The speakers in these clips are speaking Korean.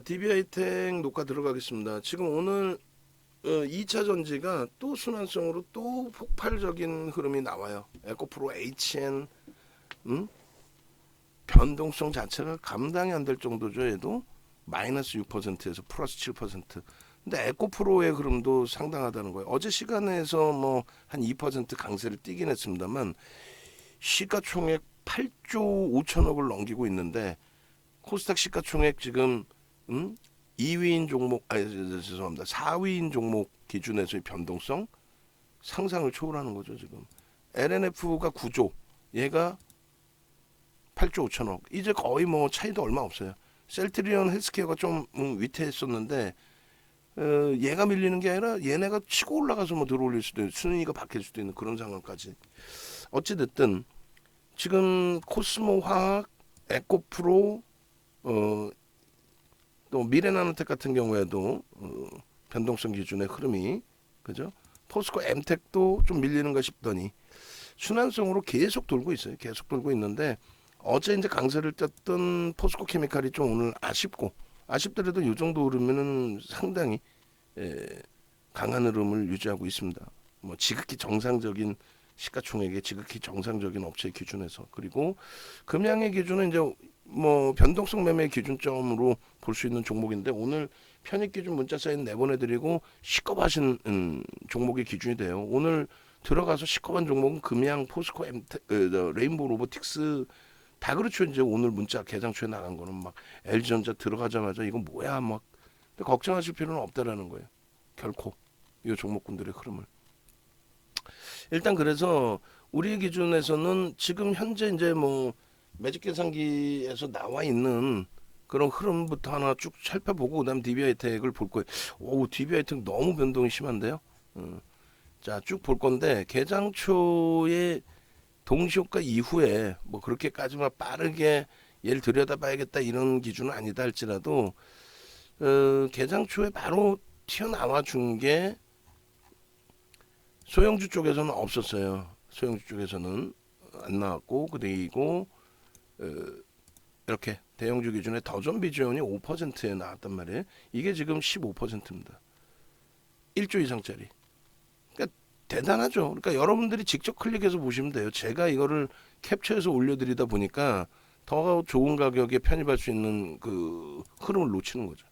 DB하이텍 녹화 들어가겠습니다. 지금 오늘 2차 전지가 또 순환성으로 또 폭발적인 흐름이 나와요. 에코프로 HN 변동성 자체가 감당이 안 될 정도죠. 얘도 마이너스 6%에서 플러스 7%. 근데 에코프로의 흐름도 상당하다는 거예요. 어제 시간에서 뭐 한 2% 강세를 띄긴 했습니다만 시가총액 8조 5천억을 넘기고 있는데 코스닥 시가총액 지금 2위인 종목, 죄송합니다. 4위인 종목 기준에서의 변동성 상상을 초월하는 거죠, 지금. LNF가 9조, 얘가 8조 5천억. 이제 거의 뭐 차이도 얼마 없어요. 셀트리온 헬스케어가 좀 위태했었는데 얘가 밀리는 게 아니라 얘네가 치고 올라가서 뭐 들어올릴 수도 있는, 순위가 바뀔 수도 있는 그런 상황까지. 어찌됐든 지금 코스모화학, 에코프로, 또 미래나노텍 같은 경우에도 변동성 기준의 흐름이, 그죠? 포스코 엠텍도 좀 밀리는가 싶더니 순환성으로 계속 돌고 있어요. 계속 돌고 있는데 어제 이제 강세를 떴던 포스코 케미칼이 좀 오늘 아쉽더라도 이 정도 흐르면은 상당히 강한 흐름을 유지하고 있습니다. 뭐 지극히 정상적인 시가총액의 지극히 정상적인 업체 기준에서. 그리고 금양의 기준은 이제 뭐 변동성 매매 기준점으로 볼 수 있는 종목인데 오늘 편입 기준 문자 사인 내보내드리고 시겁하신 종목의 기준이 돼요. 오늘 들어가서 시겁한 종목은 금양, 포스코, 레인보우 로보틱스 다 그렇죠. 이제 오늘 문자 개장초에 나간 거는 막 LG전자 들어가자마자 이거 뭐야 막. 근데 걱정하실 필요는 없다라는 거예요. 결코 이 종목군들의 흐름을. 일단 그래서 우리 기준에서는 지금 현재 이제 뭐 매직 계산기에서 나와 있는 그런 흐름부터 하나 쭉 살펴보고 그다음 DB하이텍을 볼 거예요. 오, DB하이텍 너무 변동이 심한데요. 자, 쭉 볼 건데 개장 초에 동시효과 이후에 뭐 그렇게까지만 빠르게 얘를 들여다봐야겠다 이런 기준은 아니다 할지라도 개장 초에 바로 튀어나와 준 게 소형주 쪽에서는 없었어요. 소형주 쪽에서는 안 나왔고 그리고 이렇게 대형주 기준에 더존 비주얼이 5%에 나왔단 말이에요. 이게 지금 15%입니다. 1조 이상짜리. 그러니까 대단하죠. 그러니까 여러분들이 직접 클릭해서 보시면 돼요. 제가 이거를 캡처해서 올려드리다 보니까 더 좋은 가격에 편입할 수 있는 그 흐름을 놓치는 거죠.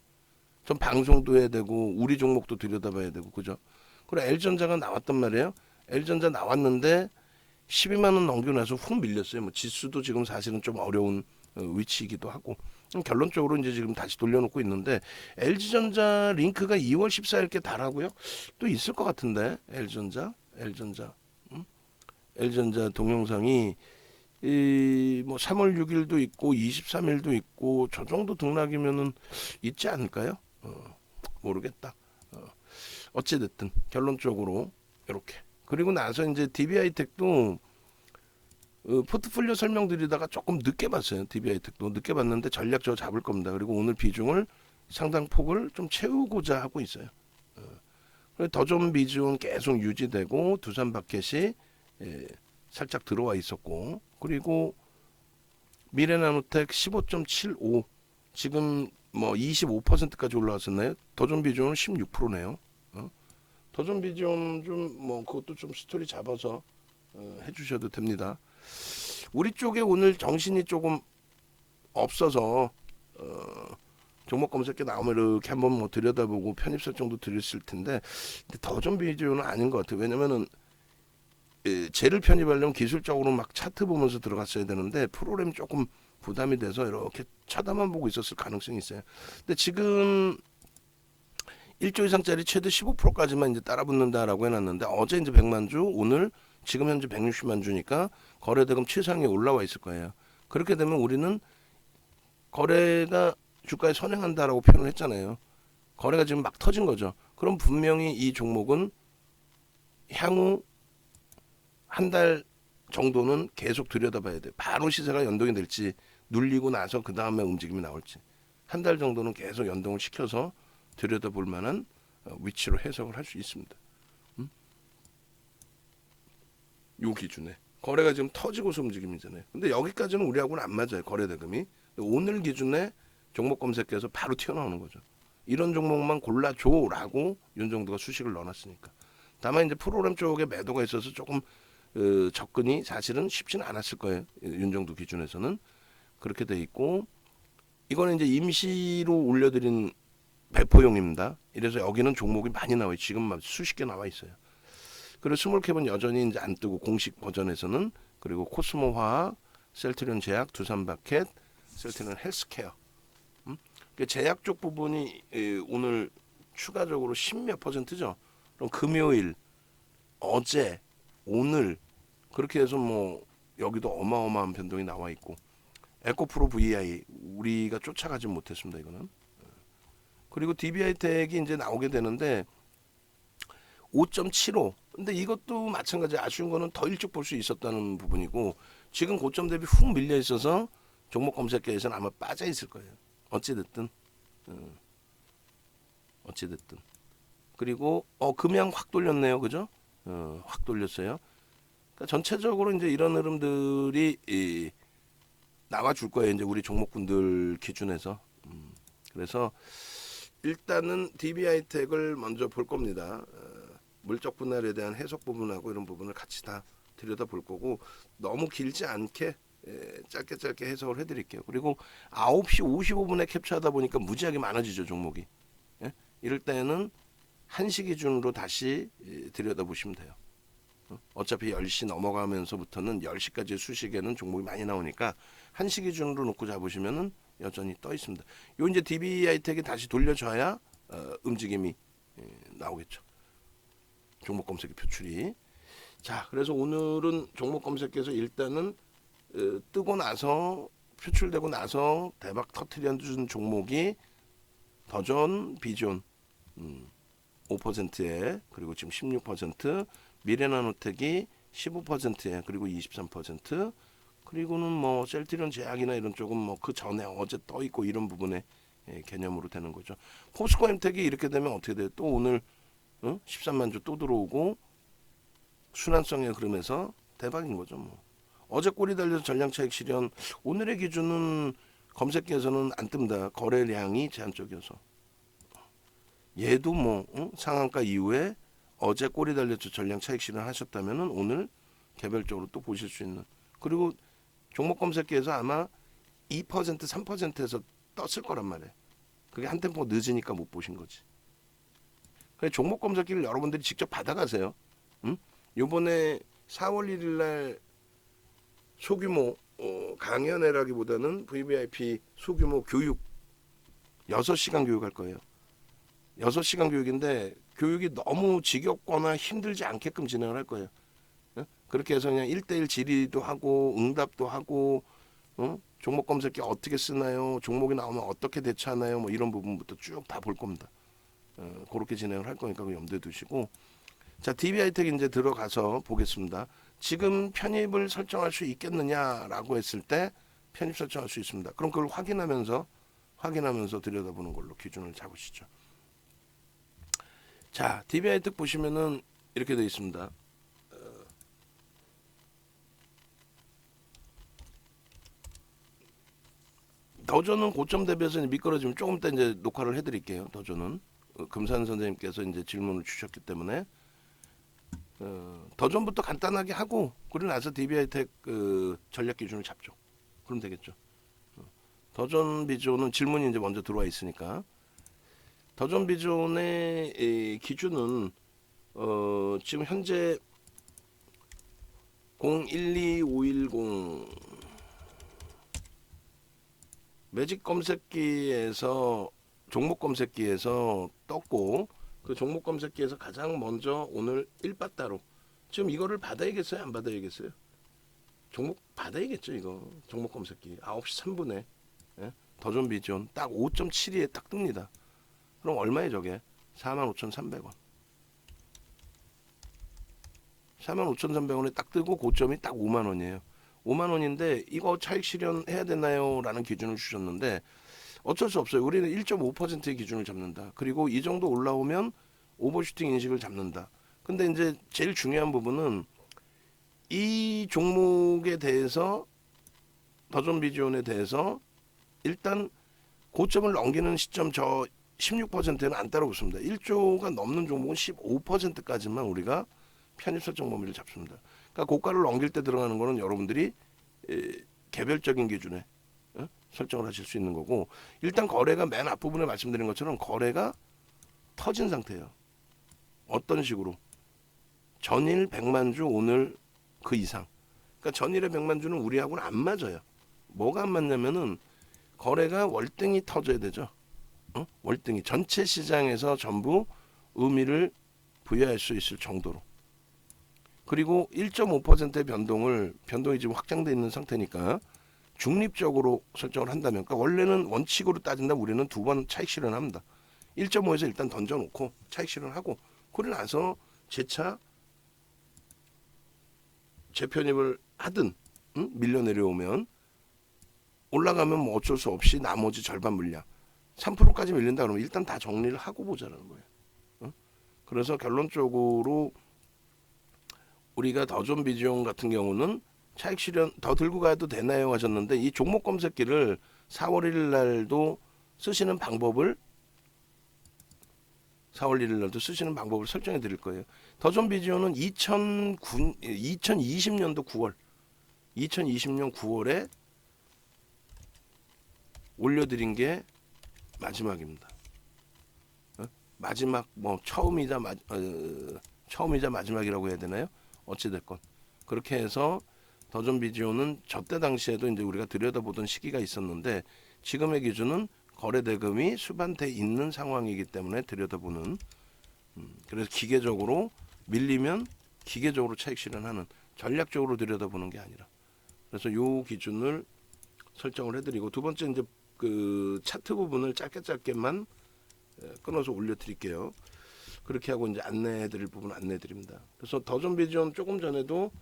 전 방송도 해야 되고 우리 종목도 들여다봐야 되고 그죠. 그리고 L전자가 나왔단 말이에요. L전자 나왔는데 12만 원 넘기고 나서 훅 밀렸어요. 뭐 지수도 지금 사실은 좀 어려운 위치이기도 하고 결론적으로 이제 지금 다시 돌려놓고 있는데 LG전자 링크가 2월 14일께 달하고요. 또 있을 것 같은데 L전자 L전자 동영상이 뭐 3월 6일도 있고 23일도 있고 저 정도 등락이면은 있지 않을까요? 모르겠다. 어찌됐든 결론적으로 이렇게. 그리고 나서 이제 DB하이텍도 포트폴리오 설명드리다가 조금 늦게 봤어요. DB하이텍도 늦게 봤는데 전략적으로 잡을 겁니다. 그리고 오늘 비중을 상당 폭을 좀 채우고자 하고 있어요. 더존 비중 계속 유지되고 두산 바켓이 살짝 들어와 있었고 그리고 미래나노텍 15.75 지금 뭐 25%까지 올라왔었나요? 더존 비중은 16%네요. 더존 비중 좀 뭐 그것도 좀 스토리 잡아서 해주셔도 됩니다. 우리 쪽에 오늘 정신이 조금 없어서 종목 검색에 나오면 이렇게 한번 뭐 들여다보고 편입 설정도 드렸을 텐데 더존 비중은 아닌 것 같아요. 왜냐면은 쟤를 편입하려면 기술적으로 막 차트 보면서 들어갔어야 되는데 프로그램이 조금 부담이 돼서 이렇게 쳐다만 보고 있었을 가능성이 있어요. 근데 지금 1조 이상짜리 최대 15%까지만 이제 따라붙는다라고 해놨는데 어제 이제 100만 주, 오늘 지금 현재 160만 주니까 거래대금 최상에 올라와 있을 거예요. 그렇게 되면 우리는 거래가 주가에 선행한다라고 표현을 했잖아요. 거래가 지금 막 터진 거죠. 그럼 분명히 이 종목은 향후 한 달 정도는 계속 들여다봐야 돼요. 바로 시세가 연동이 될지 눌리고 나서 그 다음에 움직임이 나올지 한 달 정도는 계속 연동을 시켜서 들여다볼 만한 위치로 해석을 할 수 있습니다. 요 기준에 거래가 지금 터지고서 움직임이잖아요. 근데 여기까지는 우리하고는 안 맞아요. 거래 대금이. 오늘 기준에 종목 검색해서 바로 튀어나오는 거죠. 이런 종목만 골라줘라고 윤정도가 수식을 넣어놨으니까. 다만 이제 프로그램 쪽에 매도가 있어서 조금 접근이 사실은 쉽지는 않았을 거예요. 윤정도 기준에서는 그렇게 돼 있고, 이거는 이제 임시로 올려드린 배포용입니다. 이래서 여기는 종목이 많이 나와요. 지금 수십 개 나와 있어요. 그리고 스몰캡은 여전히 이제 안 뜨고 공식 버전에서는, 그리고 코스모화학, 셀트리온 제약, 두산마켓, 셀트리온 헬스케어. 그 제약 쪽 부분이 오늘 추가적으로 10몇 %죠. 그럼 금요일, 어제, 오늘 그렇게 해서 뭐 여기도 어마어마한 변동이 나와 있고, 에코프로 VI 우리가 쫓아가지 못했습니다. 이거는. 그리고 DB하이텍이 이제 나오게 되는데 5.75. 근데 이것도 마찬가지 아쉬운 거는 더 일찍 볼 수 있었다는 부분이고, 지금 고점 대비 훅 밀려 있어서 종목 검색계에서는 아마 빠져 있을 거예요. 어찌됐든. 어찌됐든. 그리고 금양 확 돌렸네요. 그죠? 확 돌렸어요. 그러니까 전체적으로 이제 이런 흐름들이 나와줄 거예요. 이제 우리 종목군들 기준에서. 그래서 일단은 DB하이텍을 먼저 볼 겁니다. 물적 분할에 대한 해석 부분하고 이런 부분을 같이 다 들여다 볼 거고, 너무 길지 않게 짧게 해석을 해드릴게요. 그리고 9시 55분에 캡처하다 보니까 무지하게 많아지죠, 종목이. 예? 이럴 때는 1시 기준으로 다시 들여다보시면 돼요. 어차피 10시 넘어가면서부터는 10시까지 수식에는 종목이 많이 나오니까 1시 기준으로 놓고 잡으시면은 여전히 떠 있습니다. 요 이제 DB하이텍이 다시 돌려줘야 움직임이 나오겠죠. 종목 검색의 표출이. 자, 그래서 오늘은 종목 검색에서 일단은 뜨고 나서 표출되고 나서 대박 터트려준 종목이 더존, 비존 5%에, 그리고 지금 16%, 미래나노텍이 15%에, 그리고 23%, 그리고는 뭐 셀트리온 제약이나 이런 쪽은 뭐 그 전에 어제 떠 있고 이런 부분의 개념으로 되는 거죠. 포스코 엠텍이 이렇게 되면 어떻게 돼요? 또 오늘 13만 주 또 들어오고 순환성에 그러면서 대박인 거죠. 뭐 어제 꼬리 달려서 전량차익 실현, 오늘의 기준은 검색기에서는 안 뜹니다. 거래량이 제한적이어서. 얘도 뭐 상한가 이후에 어제 꼬리 달려서 전량차익 실현 하셨다면은 오늘 개별적으로 또 보실 수 있는. 그리고 종목 검색기에서 아마 2% 3%에서 떴을 거란 말이에요. 그게 한 템포 늦으니까 못 보신 거지. 그래서 종목 검색기를 여러분들이 직접 받아가세요. 요번에 4월 1일 날 소규모 강연회라기보다는 VVIP 소규모 교육 6시간 교육할 거예요. 6시간 교육인데 교육이 너무 지겹거나 힘들지 않게끔 진행을 할 거예요. 그렇게 해서 그냥 1대1 질의도 하고 응답도 하고, 종목 검색기 어떻게 쓰나요? 종목이 나오면 어떻게 대처하나요? 뭐 이런 부분부터 쭉 다 볼 겁니다. 그렇게 진행을 할 거니까 염두에 두시고. 자, DB하이텍 이제 들어가서 보겠습니다. 지금 편입을 설정할 수 있겠느냐라고 했을 때 편입 설정할 수 있습니다. 그럼 그걸 확인하면서 들여다보는 걸로 기준을 잡으시죠. 자, DB하이텍 보시면은 이렇게 되어 있습니다. 더존은 고점 대비해서 미끄러지면 조금 이따 이제 녹화를 해드릴게요. 더존은 금산 선생님께서 이제 질문을 주셨기 때문에 더존부터 간단하게 하고, 그러고 나서 DB하이텍 전략 기준을 잡죠. 그럼 되겠죠. 더존 비존은 질문이 이제 먼저 들어와 있으니까. 더존 비존의 기준은 지금 현재 012510 매직 검색기에서 종목 검색기에서 떴고, 그 종목 검색기에서 가장 먼저 오늘 1바따로 지금 이거를 받아야겠어요? 안 받아야겠어요? 종목 받아야겠죠. 이거 종목 검색기 9시 3분에 더존 비존 딱 5.72에 딱 뜹니다. 그럼 얼마에 저게? 45,300원. 45,300원에 딱 뜨고 고점이 딱 5만 원이에요. 5만 원인데 이거 차익 실현해야 되나요? 라는 기준을 주셨는데 어쩔 수 없어요. 우리는 1.5%의 기준을 잡는다. 그리고 이 정도 올라오면 오버슈팅 인식을 잡는다. 근데 이제 제일 중요한 부분은 이 종목에 대해서, 더존 비전에 대해서 일단 고점을 넘기는 시점 저 16%는 안 따라붙습니다. 1조가 넘는 종목은 15%까지만 우리가 편입 설정 범위를 잡습니다. 그러니까 고가를 넘길 때 들어가는 거는 여러분들이 개별적인 기준에 설정을 하실 수 있는 거고, 일단 거래가 맨 앞부분에 말씀드린 것처럼 거래가 터진 상태예요. 어떤 식으로? 전일 100만 주, 오늘 그 이상. 그러니까 전일의 100만 주는 우리하고는 안 맞아요. 뭐가 안 맞냐면은 거래가 월등히 터져야 되죠. 월등히 전체 시장에서 전부 의미를 부여할 수 있을 정도로. 그리고 1.5%의 변동이 지금 확장되어 있는 상태니까 중립적으로 설정을 한다면, 그러니까 원래는 원칙으로 따진다면 우리는 두 번 차익 실현합니다. 1.5에서 일단 던져놓고 차익 실현하고, 그러고 나서 재차 재편입을 하든 밀려 내려오면 올라가면 뭐 어쩔 수 없이 나머지 절반 물량 3%까지 밀린다 그러면 일단 다 정리를 하고 보자는 거예요. 그래서 결론적으로 우리가 더존 비중 같은 경우는 차익 실현 더 들고 가도 되나요 하셨는데, 이 종목 검색기를 4월 1일 날도 쓰시는 방법을 4월 1일 날도 쓰시는 방법을 설정해 드릴 거예요. 더존 비디오는 2020년도 9월 2020년 9월에 올려드린 게 마지막입니다. 마지막 뭐 처음이자 마지막이라고 해야 되나요? 어찌 됐건 그렇게 해서 더존 비디오는 저때 당시에도 이제 우리가 들여다보던 시기가 있었는데, 지금의 기준은 거래 대금이 수반돼 있는 상황이기 때문에 들여다보는, 그래서 기계적으로 밀리면 기계적으로 차익 실현하는, 전략적으로 들여다보는 게 아니라, 그래서 요 기준을 설정을 해드리고, 두 번째 이제 그 차트 부분을 짧게만 끊어서 올려드릴게요. 그렇게 하고 이제 안내해드릴 부분 안내해드립니다. 그래서 더존 비전 조금 전에도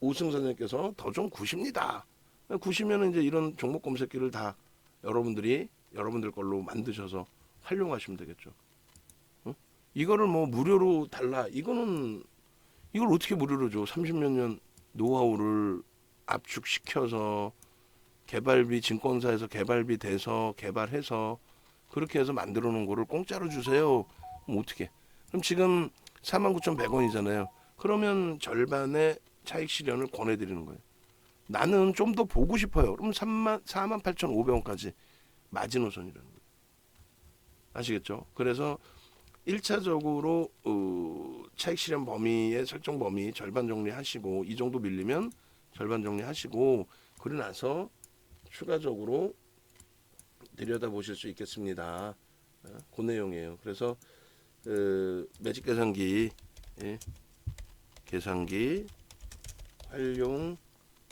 우승 선생님께서 더존 9십니다. 9시면 이제 이런 종목 검색기를 다 여러분들 걸로 만드셔서 활용하시면 되겠죠. 이거를 뭐 무료로 달라, 이걸 어떻게 무료로 줘? 30몇 년 노하우를 압축시켜서 개발비, 증권사에서 개발비 대서 개발해서 그렇게 해서 만들어 놓은 거를 공짜로 주세요. 그럼 어떻게? 그럼 지금 49,100원이잖아요. 그러면 절반의 차익 실현을 권해드리는 거예요. 나는 좀 더 보고 싶어요. 그럼 48,500원까지 마지노선이라는 거예요. 아시겠죠? 그래서 1차적으로 차익 실현 범위의 설정 범위 절반 정리하시고, 이 정도 밀리면 절반 정리하시고, 그러고 나서 추가적으로 들여다보실 수 있겠습니다. 그 내용이에요. 그래서 매직 계산기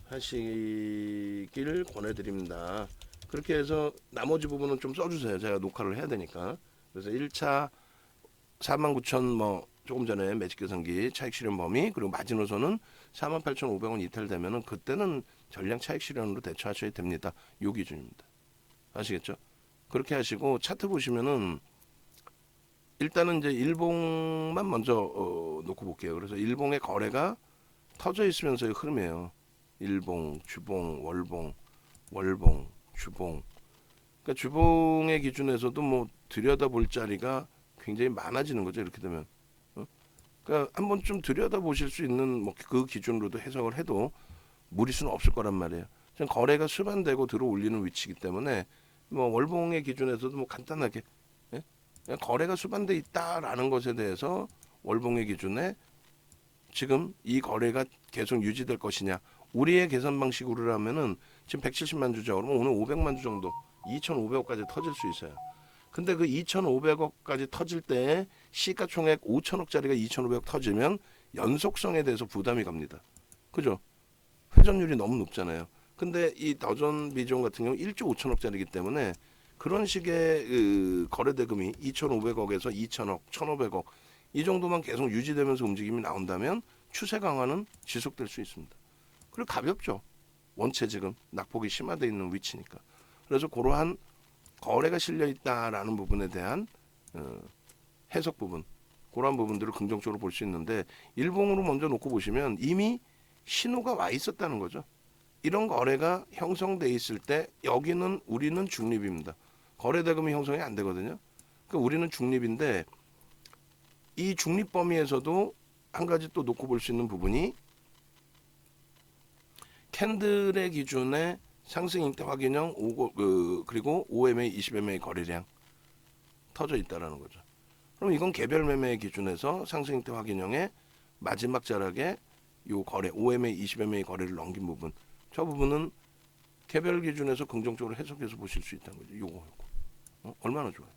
활용하시길 권해드립니다. 그렇게 해서 나머지 부분은 좀 써주세요. 제가 녹화를 해야 되니까. 그래서 1차 49,000 뭐 조금 전에 매직 계산기 차익 실현 범위, 그리고 마지노선은 48,500원 이탈되면은 그때는 전량 차익 실현으로 대처하셔야 됩니다. 요 기준입니다. 아시겠죠? 그렇게 하시고 차트 보시면은 일단은 이제 일봉만 먼저 놓고 볼게요. 그래서 일봉의 거래가 터져 있으면서의 흐름이에요. 일봉, 주봉, 월봉, 주봉. 그러니까 주봉의 기준에서도 뭐 들여다볼 자리가 굉장히 많아지는 거죠. 이렇게 되면. 그러니까 한번 좀 들여다보실 수 있는 뭐 그 기준으로도 해석을 해도 무리수는 없을 거란 말이에요. 지금 거래가 수반되고 들어올리는 위치이기 때문에 뭐 월봉의 기준에서도 뭐 간단하게 그냥 거래가 수반돼 있다라는 것에 대해서 월봉의 기준에 지금 이 거래가 계속 유지될 것이냐, 우리의 계산 방식으로 하면은 지금 170만 주죠. 그러면 오늘 500만 주 정도, 2,500억까지 터질 수 있어요. 근데 그 2,500억까지 터질 때 시가총액 5천억짜리가 2,500억 터지면 연속성에 대해서 부담이 갑니다. 그죠? 회전율이 너무 높잖아요. 근데 이 더존 비전 같은 경우 1조 5천억짜리이기 때문에 그런 식의 거래 대금이 2,500억에서 2천억, 1,500억 이 정도만 계속 유지되면서 움직임이 나온다면 추세 강화는 지속될 수 있습니다. 그리고 가볍죠. 원체 지금 낙폭이 심화되어 있는 위치니까. 그래서 그러한 거래가 실려 있다라는 부분에 대한 해석 부분, 그러한 부분들을 긍정적으로 볼 수 있는데, 일봉으로 먼저 놓고 보시면 이미 신호가 와 있었다는 거죠. 이런 거래가 형성돼 있을 때 여기는 우리는 중립입니다. 거래대금이 형성이 안 되거든요. 그러니까 우리는 중립인데 이 중립 범위에서도 한 가지 또 놓고 볼 수 있는 부분이 캔들의 기준에 상승 잉태 확인형 그리고 OMA, 20MA 거래량 터져 있다라는 거죠. 그럼 이건 개별 매매 기준에서 상승 잉태 확인형의 마지막 자락에 요 거래 OMA, 20MA 거래를 넘긴 부분, 저 부분은 개별 기준에서 긍정적으로 해석해서 보실 수 있다는 거죠. 요거. 얼마나 좋아요.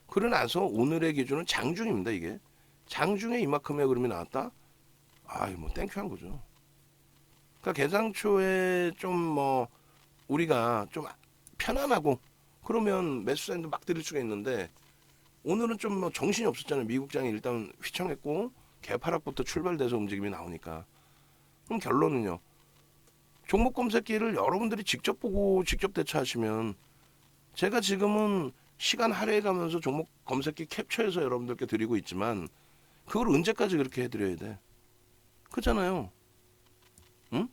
그러나서 오늘의 기준은 장중입니다. 이게 장중에 이만큼의 그림이 나왔다. 뭐 땡큐한 거죠. 그러니까 개장초에 좀 뭐 우리가 좀 편안하고 그러면 매수 사인도 막 드릴 수가 있는데 오늘은 좀 뭐 정신이 없었잖아요. 미국장이 일단 휘청했고 개파락부터 출발돼서 움직임이 나오니까. 그럼 결론은요. 종목 검색기를 여러분들이 직접 보고 직접 대처하시면 제가 지금은 시간 할애해가면서 종목 검색기 캡처해서 여러분들께 드리고 있지만 그걸 언제까지 그렇게 해드려야 돼? 그렇잖아요. 응?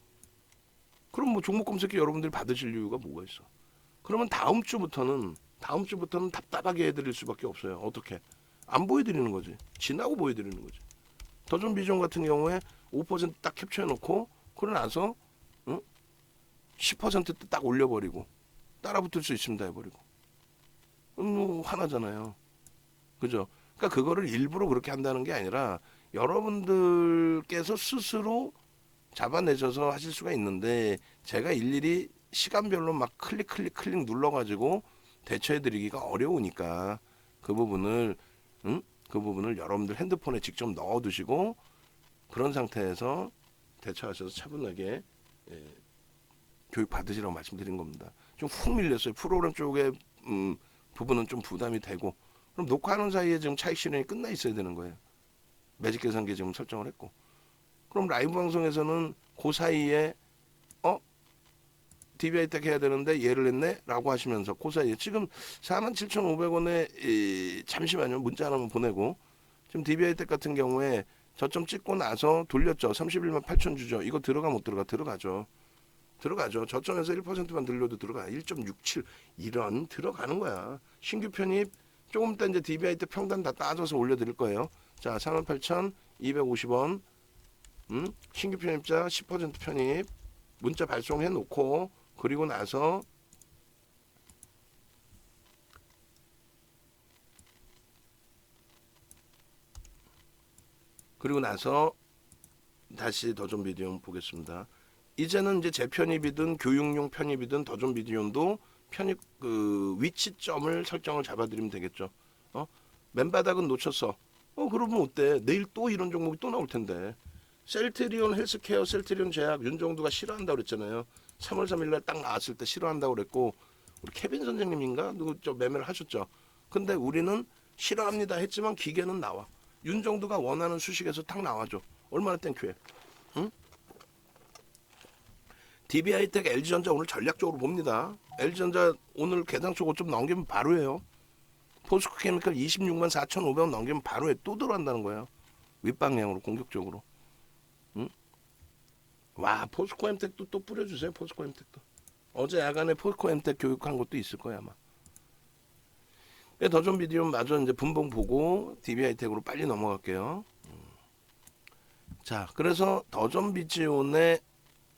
그럼 뭐 종목 검색기 여러분들이 받으실 이유가 뭐가 있어? 그러면 다음 주부터는 답답하게 해드릴 수밖에 없어요. 어떻게? 안 보여드리는 거지. 지나고 보여드리는 거지. 더존 비전 같은 경우에 5%딱 캡처해놓고 그러고 나서 10%딱 올려버리고 따라붙을 수 있습니다 해버리고 화나잖아요. 그죠? 그러니까 그거를 일부러 그렇게 한다는 게 아니라 여러분들께서 스스로 잡아내셔서 하실 수가 있는데 제가 일일이 시간별로 막 클릭 눌러가지고 대처해드리기가 어려우니까 그 부분을 여러분들 핸드폰에 직접 넣어두시고 그런 상태에서 대처하셔서 차분하게 교육 받으시라고 말씀드린 겁니다. 좀 훅 밀렸어요. 프로그램 쪽에 부분은 좀 부담이 되고 그럼 녹화하는 사이에 지금 차익 실현이 끝나 있어야 되는 거예요. 매직 계산기 지금 설정을 했고 그럼 라이브 방송에서는 그 사이에 DBI tek 해야 되는데 얘를 했네 라고 하시면서 그 사이에 지금 47,500원에 잠시만요 문자 하나만 보내고 지금 DBI tek 같은 경우에 저점 찍고 나서 돌렸죠. 31만 8천 주죠. 이거 들어가 못 들어가? 들어가죠. 저점에서 1%만 들려도 들어가. 1.67 이런 들어가는 거야. 신규 편입 조금 이따 이제 DBI tek 평단 다 따져서 올려드릴 거예요. 자 48,250원 신규 편입자 10% 편입 문자 발송해 놓고 그리고 나서 다시 더존 비디오 보겠습니다. 이제는 이제 재편입이든 교육용 편입이든 더존 비디오도 편입 그 위치점을 설정을 잡아드리면 되겠죠. 맨바닥은 놓쳤어. 그러면 어때? 내일 또 이런 종목이 또 나올 텐데. 셀트리온 헬스케어, 셀트리온 제약 윤정두가 싫어한다고 그랬잖아요. 3월 3일날 딱 나왔을 때 싫어한다고 그랬고 우리 케빈 선생님인가 누구 매매를 하셨죠. 근데 우리는 싫어합니다 했지만 기계는 나와. 윤정두가 원하는 수식에서 탁 나와줘. 얼마나 땡큐해. 응? DBI 텍 LG전자 오늘 전략적으로 봅니다. LG전자 오늘 개장초 고점 넘기면 바로 해요. 포스코케미칼 26만 4,500원 넘기면 바로 해. 또 들어간다는 거예요. 윗방향으로 공격적으로. 응? 와 포스코 엠텍도 또 뿌려주세요. 포스코 엠텍도 어제 야간에 포스코 엠텍 교육한 것도 있을 거야 아마. 더존 비디오 마저 이제 분봉 보고 DBI 텍으로 빨리 넘어갈게요. 자 그래서 더존 비디오의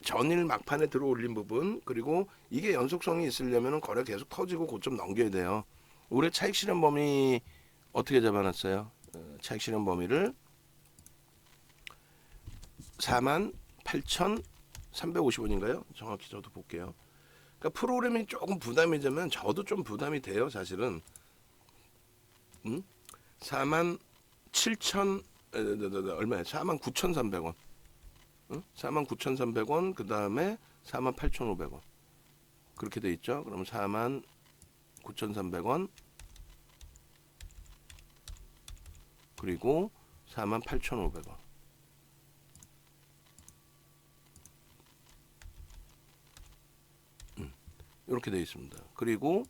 전일 막판에 들어올린 부분 그리고 이게 연속성이 있으려면 거래 계속 터지고 고점 넘겨야 돼요. 올해 차익 실현 범위 어떻게 잡아놨어요? 차익 실현 범위를 48,350원인가요? 정확히 저도 볼게요. 그러니까 프로그램이 조금 부담이 되면 저도 좀 부담이 돼요. 사실은 47,000 얼마야? 49,300원. 49,300원 그 다음에 48,500원 그렇게 돼 있죠. 그럼 49,300원 그리고 48,500원 이렇게 돼 있습니다. 그리고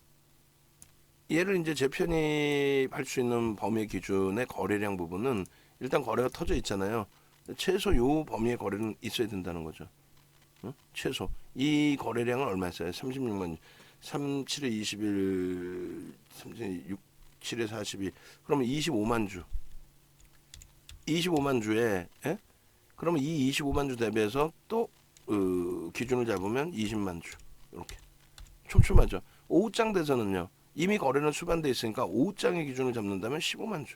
얘를 이제 재편입할 수 있는 범위 기준의 거래량 부분은 일단 거래가 터져 있잖아요. 최소 요 범위의 거래는 있어야 된다는 거죠. 응? 최소 이 거래량은 얼마였어요? 36만 37에 21 36 7에 42 그러면 25만 주 25만 주에 예? 그러면 이 25만 주 대비해서 또 기준을 잡으면 20만 주 이렇게 촘촘하죠. 오후장 돼서는요 이미 거래는 수반돼 있으니까 오후장의 기준을 잡는다면 15만 주.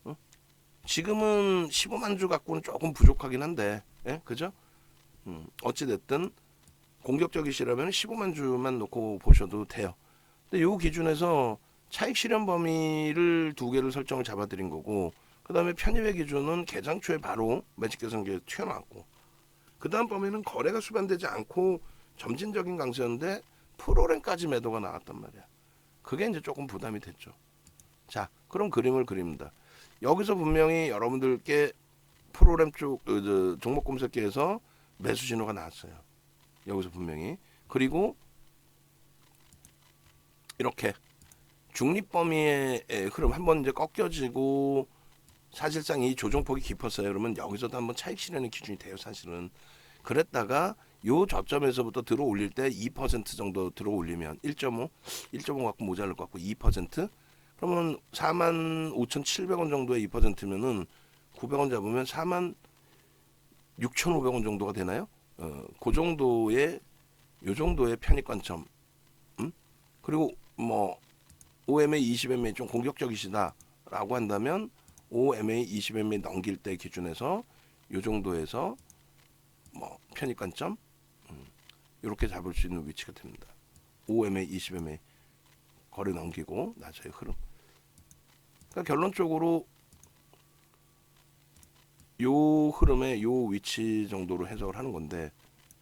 어? 지금은 15만 주 갖고는 조금 부족하긴 한데 예? 그죠? 어찌 됐든 공격적이시라면 15만 주만 놓고 보셔도 돼요. 근데 요 기준에서 차익 실현 범위를 두 개를 설정을 잡아드린 거고, 그 다음에 편입의 기준은 개장 초에 바로 매직 계산기에 튀어나왔고, 그 다음 범위는 거래가 수반되지 않고 점진적인 강세였는데 프로램까지 매도가 나왔단 말이야. 그게 이제 조금 부담이 됐죠. 자, 그럼 그림을 그립니다. 여기서 분명히 여러분들께 프로램 쪽 종목 검색기에서 매수 신호가 나왔어요. 여기서 분명히. 그리고 이렇게 중립 범위의 흐름 한번 이제 꺾여지고 사실상 이 조정폭이 깊었어요. 그러면 여기서도 한번 차익 실현의 기준이 돼요. 사실은. 그랬다가 요 저점에서부터 들어 올릴 때 2% 정도 들어 올리면 1.5 갖고 모자랄 것 같고 2% 그러면 45,700원 정도의 2%면은 900원 잡으면 46,500원 정도가 되나요? 그 정도의 요 정도의 편입 관점. 그리고 뭐 OMA 20MA 좀 공격적이시다라고 한다면 OMA 20MA 넘길 때 기준에서 요 정도에서 뭐 편입 관점 이렇게 잡을 수 있는 위치가 됩니다. OMA 20MA 거래 넘기고 낮아의 흐름. 그러니까 결론적으로 요 흐름의 요 위치 정도로 해석을 하는 건데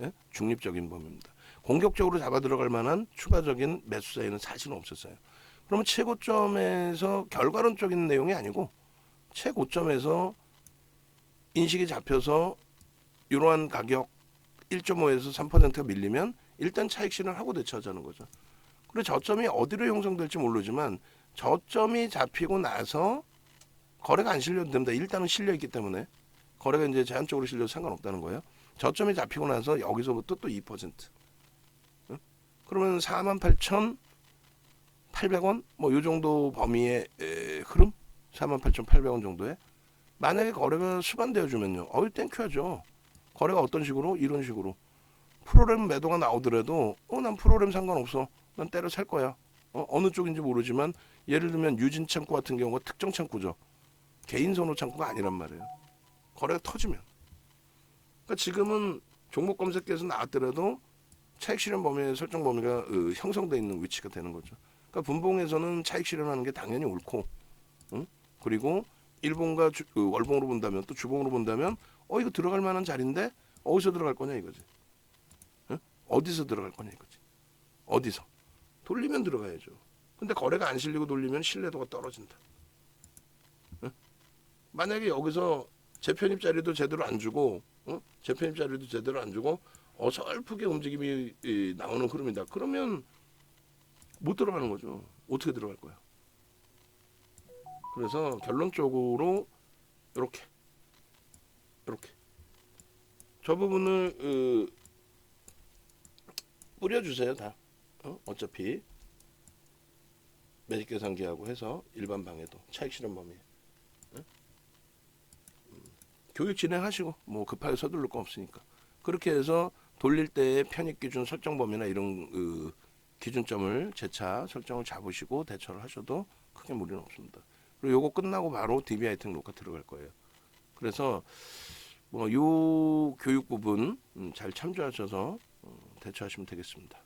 예? 중립적인 범위입니다. 공격적으로 잡아 들어갈 만한 추가적인 매수 사이는 사실은 없었어요. 그러면 최고점에서 결과론적인 내용이 아니고 최고점에서 인식이 잡혀서 이러한 가격 1.5에서 3%가 밀리면 일단 차익 실현하고 대처하자는 거죠. 그리고 저점이 어디로 형성될지 모르지만 저점이 잡히고 나서 거래가 안 실려도 됩니다. 일단은 실려 있기 때문에 거래가 이제 제한적으로 실려도 상관없다는 거예요. 저점이 잡히고 나서 여기서부터 또 2%. 응? 그러면 48,800원 뭐 요 정도 범위의 흐름 48,800원 정도에 만약에 거래가 수반되어 주면요. 땡큐하죠. 거래가 어떤 식으로? 이런 식으로. 프로그램 매도가 나오더라도 난 프로그램 상관없어. 난 때려 살 거야. 어느 쪽인지 모르지만 예를 들면 유진 창구 같은 경우가 특정 창구죠. 개인 선호 창구가 아니란 말이에요. 거래가 터지면. 그러니까 지금은 종목 검색기에서 나왔더라도 차익 실현 범위의 설정 범위가 형성되어 있는 위치가 되는 거죠. 그러니까 분봉에서는 차익 실현하는 게 당연히 옳고, 응? 그리고 일봉과 월봉으로 본다면 또 주봉으로 본다면 이거 들어갈 만한 자리인데 어디서 들어갈 거냐 이거지. 응? 어디서 들어갈 거냐 이거지. 어디서 돌리면 들어가야죠. 근데 거래가 안 실리고 돌리면 신뢰도가 떨어진다. 응? 만약에 여기서 재편입 자리도 제대로 안 주고 재편입 자리도 제대로 안 주고 어설프게 움직임이 나오는 흐름이다. 그러면 못 들어가는 거죠. 어떻게 들어갈 거야? 그래서 결론적으로 이렇게 저 부분을 뿌려주세요 다. 어차피 매직 계산기하고 해서 일반 방에도 차익 실현 범위 교육 진행하시고 뭐 급하게 서둘릴 거 없으니까 그렇게 해서 돌릴 때의 편입 기준 설정 범위나 이런 기준점을 재차 설정을 잡으시고 대처를 하셔도 크게 무리는 없습니다. 그리고 요거 끝나고 바로 DB 아이템 녹화 들어갈 거예요. 그래서 뭐 요 교육 부분 잘 참조하셔서 대처하시면 되겠습니다.